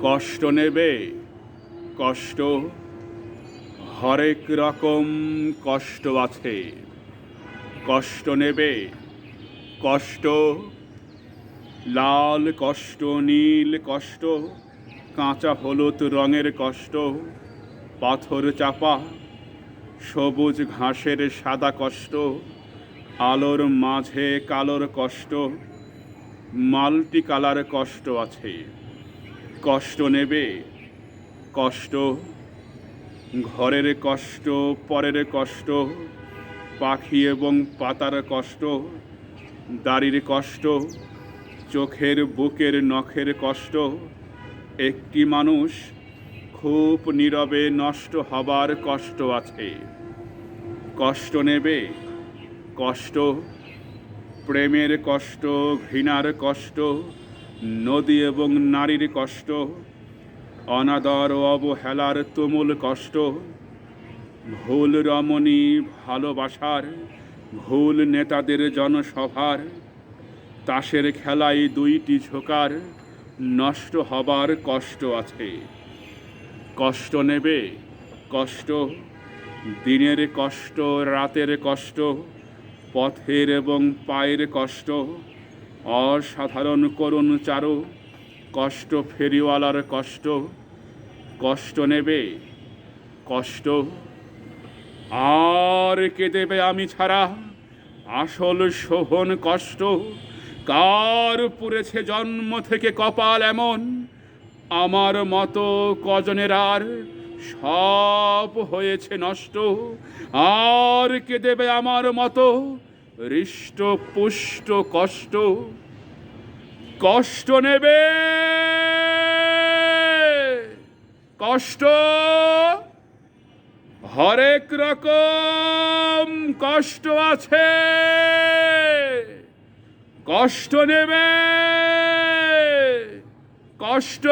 কষ্ট নেবে, কষ্ট, হরেক রকম কষ্ট আছে। কষ্ট নেবে, কষ্ট, লাল কষ্ট, নীল কষ্ট, কাঁচা হলুদ রঙের কষ্ট, পাথর চাপা সবুজ ঘাসের সাদা কষ্ট, আলোর মাঝে কালোর কষ্ট, মাল্টি কালার কষ্ট আছে। কষ্ট নেবে, কষ্ট, ঘরের কষ্ট, পরের কষ্ট, পাখি এবং পাতার কষ্ট, দাড়ির কষ্ট, চোখের বুকের নখের কষ্ট, একটি মানুষ খুব নীরবে নষ্ট হবার কষ্ট আছে। কষ্ট নেবে, কষ্ট, প্রেমের কষ্ট, ঘৃণার কষ্ট, নদী এবং নারীর কষ্ট, অনাদর ও অবহেলার তুমুল কষ্ট, ভুল রমণী ভালোবাসার, ভুল নেতাদের জনসভার, তাসের খেলায় দুইটি ঝোকার নষ্ট হবার কষ্ট আছে। কষ্ট নেবে, কষ্ট, দিনের কষ্ট, রাতের কষ্ট, পথের এবং পায়ের কষ্ট, অসাধারণ করুণ চারু কষ্ট, ফেরিওয়ালার কষ্ট। কষ্ট নেবে, কষ্ট, আর কে দেবে আমি ছাড়া আসল শোভন কষ্ট? কার পুড়েছে জন্ম থেকে কপাল এমন, আমার মতো কজনের আর সব হয়েছে নষ্ট? আর কে দেবে আমার মতো হৃষ্ট পুষ্ট কষ্ট? কষ্ট নেবে, কষ্ট, হরেক রকম কষ্ট আছে। কষ্ট নেবে, কষ্ট।